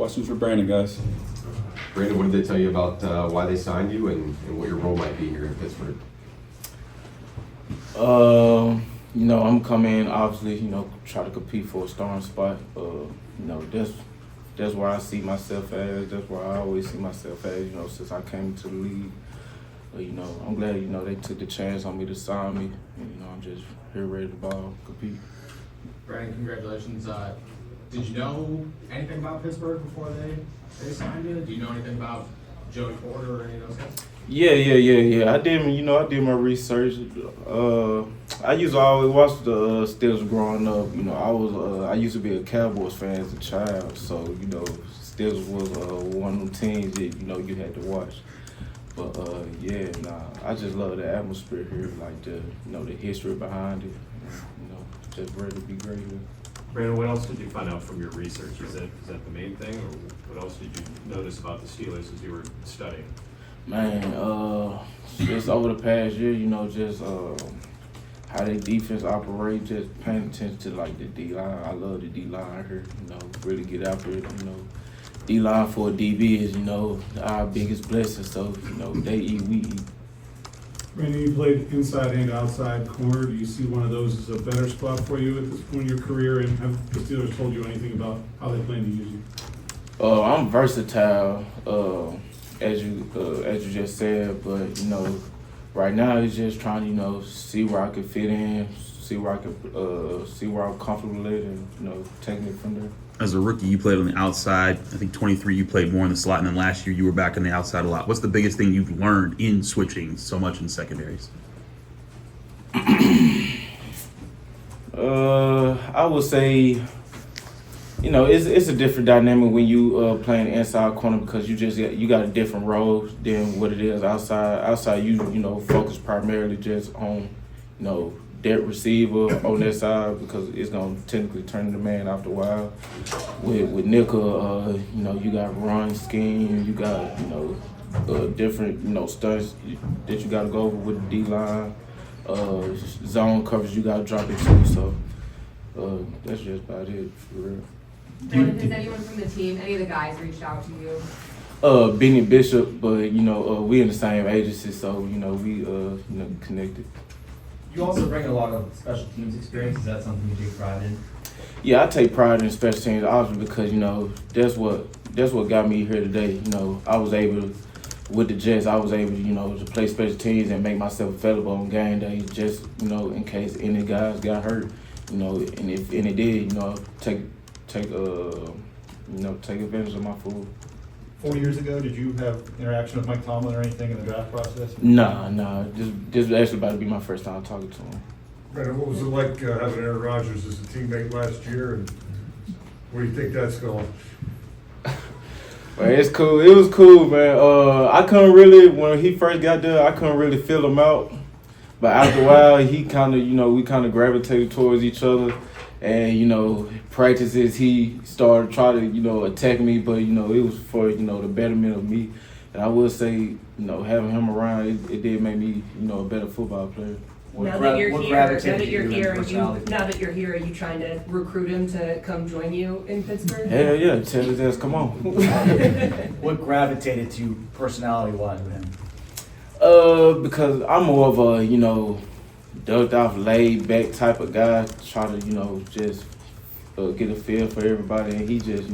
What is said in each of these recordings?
Questions for Brandin, guys? Brandin, what did they tell you about why they signed you and what your role might be here in Pittsburgh? I'm coming in, obviously, try to compete for a starting spot. That's where I see myself as. That's where I always see myself as, since I came to the league. I'm glad, they took the chance on me to sign me. And, I'm just here ready to ball, compete. Brandin, congratulations. Did you know anything about Pittsburgh before they signed you? Do you know anything about Joey Porter or any of those guys? Yeah. I did, I did my research. I used to always watch the Steelers growing up. I used to be a Cowboys fan as a child, so Steelers was one of them teams that you had to watch. But I just love the atmosphere here, like the history behind it. Just ready to be great here. Brandin, what else did you find out from your research? Is that the main thing, or what else did you notice about the Steelers as you were studying? Man, just over the past year, just how their defense operate, just paying attention to like the D line. I love the D line here. Really get out there. D line for a DB is our biggest blessing. So they eat, we eat. Brandin, you played inside and outside corner. Do you see one of those as a better spot for you at this point in your career? And have the Steelers told you anything about how they plan to use you? I'm versatile, as you just said, but right now it's just trying to see where I can fit in, see where I'm comfortable at, and taking it from there. As a rookie, you played on the outside. I think 23, you played more in the slot, and then last year you were back on the outside a lot. What's the biggest thing you've learned in switching so much in secondaries? I would say, it's a different dynamic when you playing inside corner because you got a different role than what it is outside. Outside, you focus primarily just on, that receiver on that side because it's gonna technically turn the man after a while. With nickel, you got run scheme, you got different stunts that you got to go over with the D line. Zone coverage you got to drop it to. So that's just about it for real. Brandin, has anyone from the team, any of the guys, reached out to you? Beanie Bishop, but we in the same agency, so we connected. You also bring a lot of special teams experience. Is that something you take pride in? Yeah, I take pride in special teams, obviously, because that's what got me here today. I was able with the Jets. I was able to play special teams and make myself available on game day, just in case any guys got hurt. And if any did, take advantage of my food. 4 years ago, did you have interaction with Mike Tomlin or anything in the draft process? Nah. This was actually about to be my first time talking to him. Brandin, what was it like having Aaron Rodgers as a teammate last year, and where do you think that's going? Well, it's cool. It was cool, man. I couldn't really, when he first got there, I couldn't really feel him out. But after a while, he kind of, we kind of gravitated towards each other. And, practices, he started trying to, attack me, but, it was for, the betterment of me. And I would say, having him around, it did make me, a better football player. Now that you're here, are you trying to recruit him to come join you in Pittsburgh? Hell yeah, tell his ass, come on. What gravitated to you personality-wise with him? Because I'm more of a, ducked off, laid back type of guy, try to, just get a feel for everybody. And he just,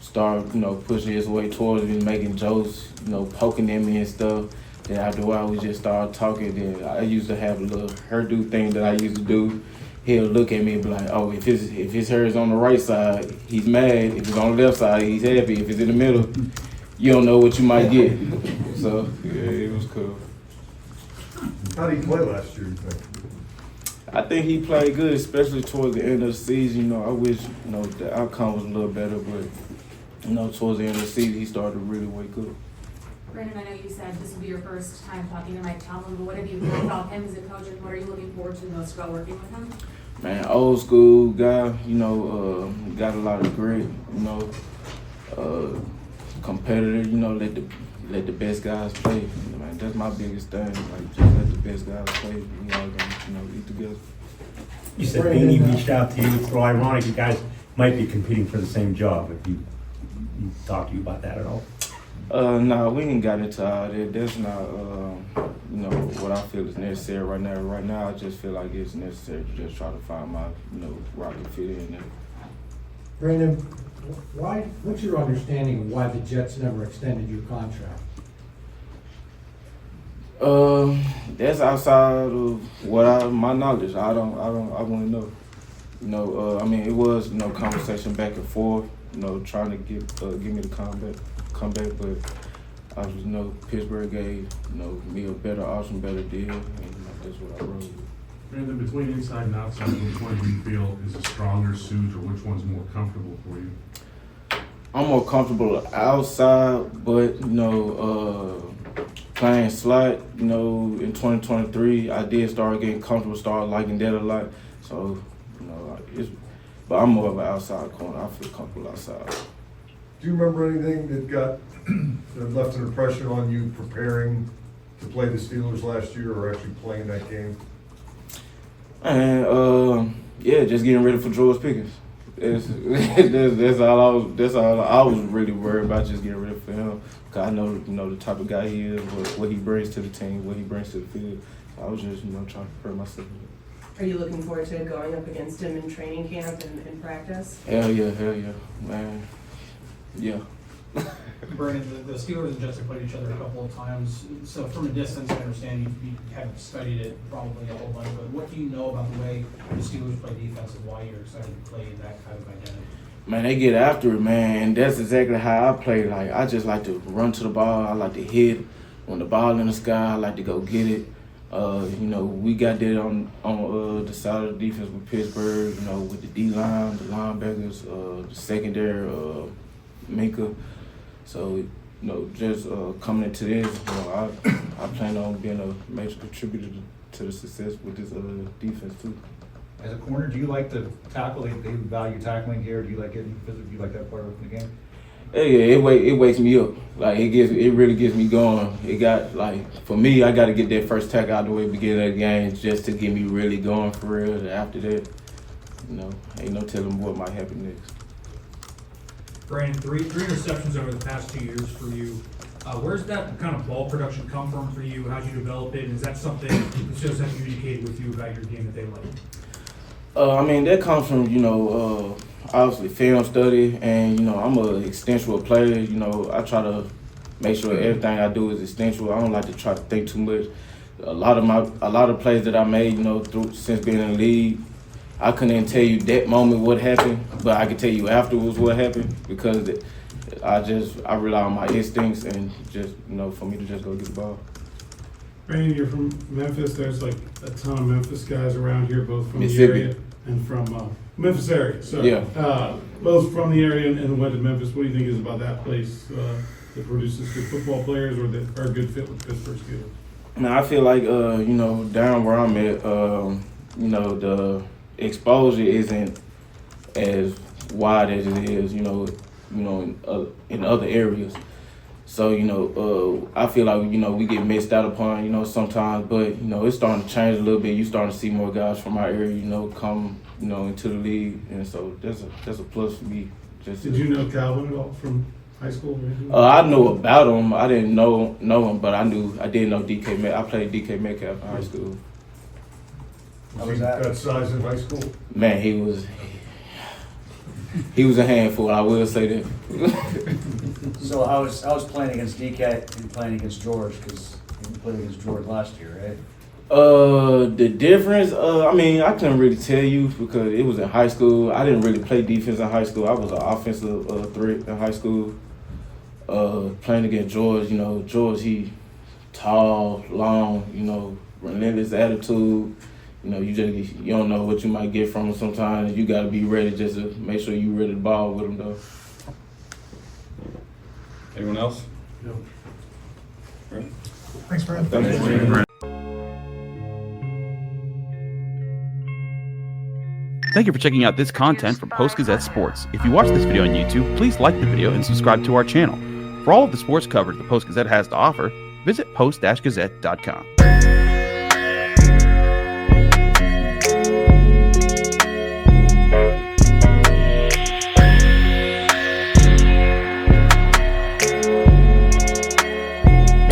started, pushing his way towards me, making jokes, poking at me and stuff. Then after a while, we just started talking. Then I used to have a little hairdo thing that I used to do. He'll look at me and be like, oh, if his hair is on the right side, he's mad. If it's on the left side, he's happy. If it's in the middle, you don't know what you might get. So, yeah, it was cool. How did he play last year, you think? I think he played good, especially towards the end of the season. I wish, the outcome was a little better, but, towards the end of the season, he started to really wake up. Brandin, I know you said this will be your first time talking to Mike Tomlin, but what have you heard about him as a coach, and what are you looking forward to most about working with him? Man, old school guy, got a lot of grit, competitor, let the best guys play. Man, that's my biggest thing. Like, just let the best guys play. We all gonna, eat together. You said Beanie reached out to you. It's so ironic you guys might be competing for the same job. If you he talk to you about that at all? No, we ain't got into all that. That's not, you know, what I feel is necessary right now. Right now, I just feel like it's necessary to just try to find my, you know, where I can fit in there. Brandon, what's your understanding of why the Jets never extended your contract? That's outside of my knowledge. I wouldn't know. You know, I mean, it was, you know, conversation back and forth, you know, trying to give me the comeback, but I was, you know, Pittsburgh gave, you know, me a better option, better deal, and you know, that's what I wrote. Brandon, between inside and outside, which one do you feel is a stronger suit, or which one's more comfortable for you? I'm more comfortable outside, but, you know, playing slot, you know, in 2023, I did start getting comfortable, started liking that a lot. So, you know, but I'm more of an outside corner. I feel comfortable outside. Do you remember anything that left an impression on you preparing to play the Steelers last year, or actually playing that game? And yeah, just getting ready for George Pickens. That's all I was really worried about, just getting ready for him. Cause I know, you know, the type of guy he is, what he brings to the team, what he brings to the field. So I was just, you know, trying to prepare myself. Are you looking forward to going up against him in training camp and in practice? Hell yeah, man. Yeah. Brandon, the Steelers and Jets have played each other a couple of times. So from a distance, I understand you haven't studied it probably a whole bunch, but what do you know about the way the Steelers play defense and why you're excited to play in that kind of identity? Man, they get after it, man. And that's exactly how I play. Like, I just like to run to the ball. I like to hit. When the ball in the sky, I like to go get it. You know, we got that on the side of the defense with Pittsburgh, you know, with the D-line, the linebackers, the secondary, Minka. So, you know, just coming into this, you know, I plan on being a major contributor to the success with this defense, too. As a corner, do you like to tackle? They value tackling here. Do you like getting physical? Do you like that part of the game? Yeah, it wakes me up. Like, it really gets me going. It got, like, for me, I got to get that first tackle out of the way at the beginning of the game just to get me really going for real. And after that, you know, ain't no telling what might happen next. Brandon, three interceptions over the past 2 years for you. Where's that kind of ball production come from for you? How'd you develop it? And is that something the Steelers have communicated with you about your game that they like? I mean, that comes from, you know, obviously film study, and, you know, I'm an extensional player. You know, I try to make sure everything I do is extensional. I don't like to try to think too much. A lot of plays that I made, you know, since being in the league, I couldn't even tell you that moment what happened, but I could tell you afterwards what happened, because I rely on my instincts and just, you know, for me to just go get the ball. Brandon, you're from Memphis. There's like a ton of Memphis guys around here, both from the Mississippi. area and from Memphis area. So, Yeah. both from the area and went to Memphis. What do you think is about that place that produces good football players, or that are a good fit with Pittsburgh Steelers? Man, I feel like, you know, down where I'm at, you know, the exposure isn't as wide as it is, you know, in other areas. So, you know, I feel like, you know, we get missed out upon, you know, sometimes, but, you know, it's starting to change a little bit. You starting to see more guys from our area, you know, come, you know, into the league, and so that's a plus for me. Did you know Calvin at all from high school? Or anything? I know about him. I didn't know him, but I did know DK Metcalf. I played DK Metcalf in high school. Was he that size in high school? Man, he was a handful, I will say that. So I was playing against DK and playing against George, because you played against George last year, right? The difference, I mean, I couldn't really tell you because it was in high school. I didn't really play defense in high school. I was an offensive threat in high school. Playing against George, you know, George, he tall, long, you know, relentless attitude. You know, you don't know what you might get from him sometimes. You got to be ready just to make sure you ready to ball with him, though. Anyone else? No. Right. Thanks, Brad. Thanks, man. Thank you for checking out this content from Post-Gazette Sports. If you watch this video on YouTube, please like the video and subscribe to our channel. For all of the sports coverage the Post-Gazette has to offer, visit post-gazette.com.